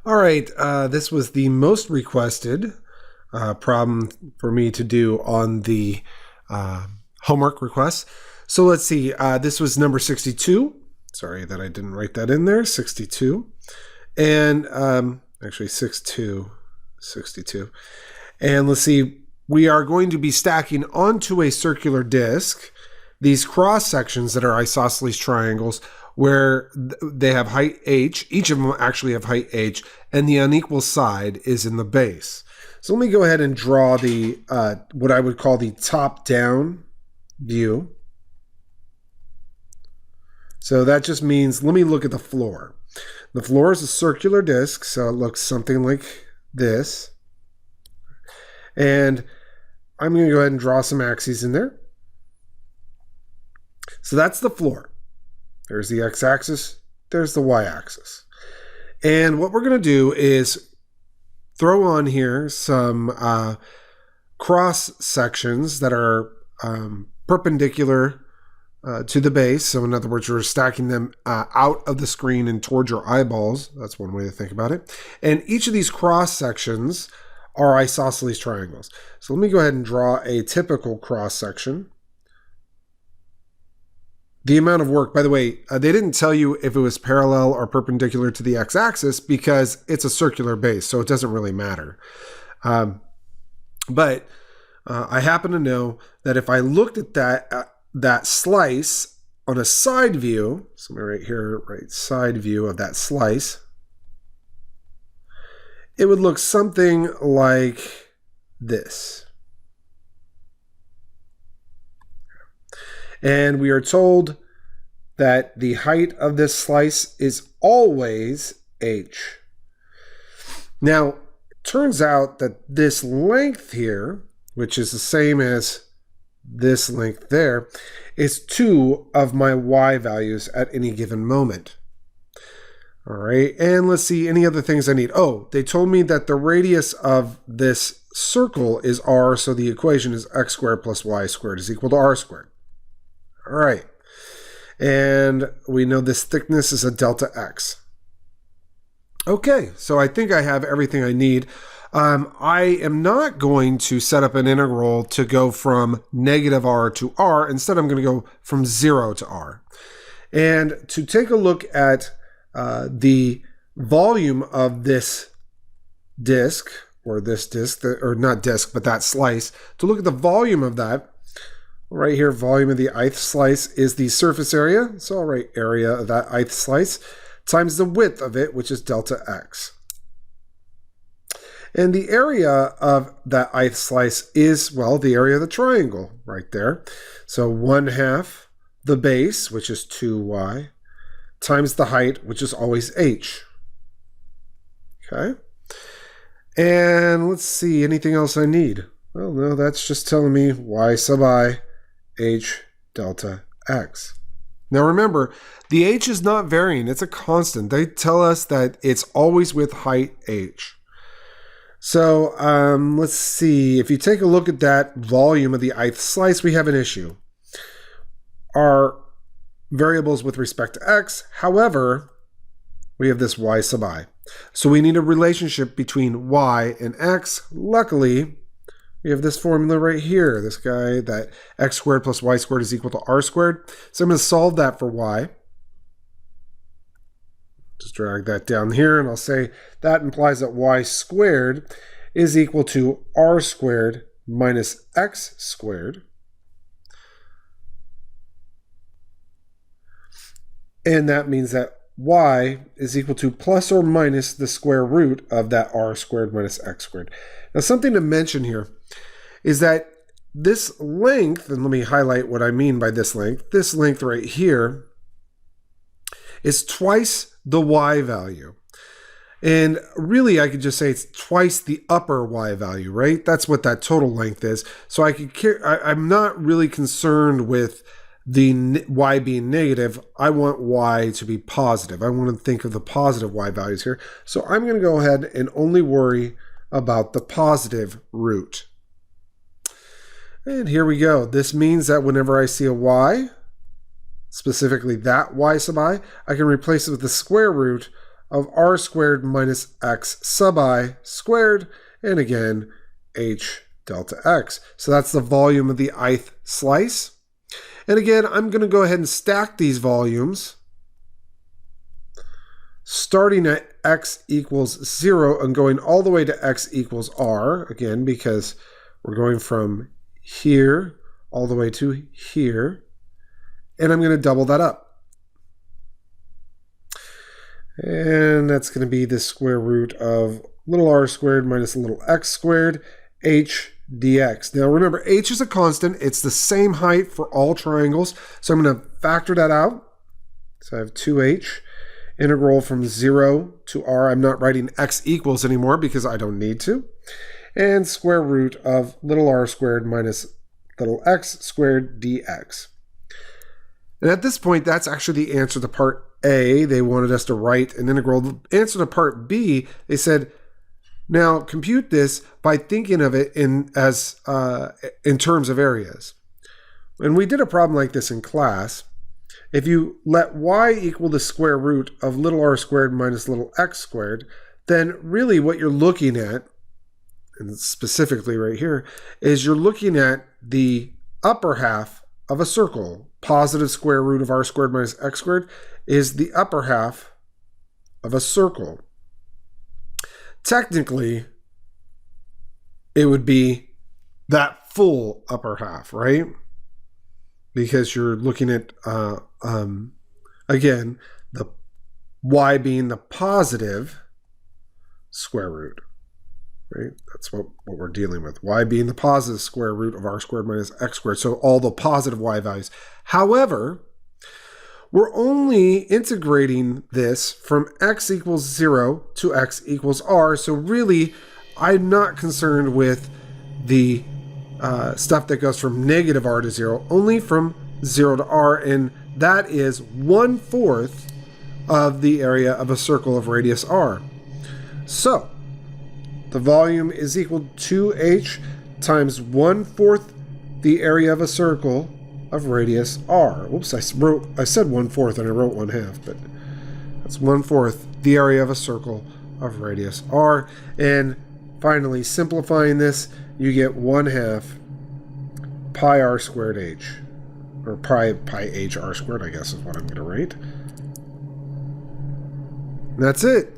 All right, this was the most requested problem for me to do on the homework requests. So let's see, this was number 62. Sorry that I didn't write that in there, 62. And actually 62. And let's see, we are going to be stacking onto a circular disc these cross sections that are isosceles triangles where they have height h. Each of them actually have height h, and the unequal side is in the base. So let me go ahead and draw the what I would call the top-down view. So that just means, let me look at the floor. The floor is a circular disc, so it looks something like this. And I'm going to go ahead and draw some axes in there. So that's the floor. There's the x-axis, there's the y-axis. And what we're going to do is throw on here some cross sections that are perpendicular to the base. So in other words, we're stacking them out of the screen and towards your eyeballs. That's one way to think about it. And each of these cross sections are isosceles triangles. So let me go ahead and draw a typical cross section. The amount of work, by the way, they didn't tell you if it was parallel or perpendicular to the x-axis because it's a circular base, so it doesn't really matter. But I happen to know that if I looked at that slice on a side view, so right here, right side view of that slice, it would look something like this. And we are told that the height of this slice is always h. Now, it turns out that this length here, which is the same as this length there, is 2 of my y values at any given moment. All right, and let's see any other things I need. Oh, they told me that the radius of this circle is r, so the equation is x squared plus y squared is equal to r squared. All right, and we know this thickness is a delta x. Okay, so I think I have everything I need. I am not going to set up an integral to go from negative r to r. Instead, I'm going to go from 0 to r. And to take a look at the volume of this disk, or not disk, but that slice, to look at the volume of that, right here, volume of the ith slice is the surface area. So I'll write area of that ith slice times the width of it, which is delta x. And the area of that ith slice is, well, the area of the triangle right there. So 1/2 the base, which is 2y, times the height, which is always h. Okay. And let's see, anything else I need? Well, no, that's just telling me y sub I h delta x. Now remember, the h is not varying, it's a constant. They tell us that it's always with height h. So let's see, if you take a look at that volume of the ith slice, we have an issue. Our variables with respect to x, however, we have this y sub I. So we need a relationship between y and x. Luckily, we have this formula right here, this guy, that x squared plus y squared is equal to r squared. So I'm going to solve that for y. Just drag that down here, and I'll say that implies that y squared is equal to r squared minus x squared. And that means that y is equal to plus or minus the square root of that r squared minus x squared. Now, something to mention here is that this length, and let me highlight what I mean by this length right here is twice the y value. And really, I could just say it's twice the upper y value, right? That's what that total length is. So I'm not really concerned with the y being negative. I want y to be positive. I want to think of the positive y values here. So I'm going to go ahead and only worry about the positive root. And here we go. This means that whenever I see a y, specifically that y sub I can replace it with the square root of r squared minus x sub I squared, and again, h delta x. So that's the volume of the ith slice. And again, I'm going to go ahead and stack these volumes, starting at x equals 0 and going all the way to x equals r, again, because we're going from here all the way to here. And I'm going to double that up. And that's going to be the square root of little r squared minus little x squared, h dx. Now remember, h is a constant. It's the same height for all triangles. So I'm going to factor that out. So I have 2h. Integral from 0 to r. I'm not writing x equals anymore because I don't need to. And square root of little r squared minus little x squared dx. And at this point, that's actually the answer to part A. They wanted us to write an integral. The answer to part B, they said, now compute this by thinking of it in terms of areas. And we did a problem like this in class. If you let y equal the square root of little r squared minus little x squared, then really what you're looking at, and specifically right here, is you're looking at the upper half of a circle. Positive square root of r squared minus x squared is the upper half of a circle. Technically, it would be that full upper half, right? Because you're looking at, again, the y being the positive square root, right? That's what we're dealing with. Y being the positive square root of r squared minus x squared. So all the positive y values. However, we're only integrating this from x equals 0 to x equals r. So really, I'm not concerned with the stuff that goes from negative r to 0, only from 0 to r, and that is 1/4 of the area of a circle of radius r. So the volume is equal to 2h times 1/4 the area of a circle of radius r. Oops, I said 1/4 and I wrote 1/2, but that's 1/4 the area of a circle of radius r. And finally, simplifying this, you get 1/2 pi r squared h, or pi h r squared, I guess is what I'm going to write. And that's it.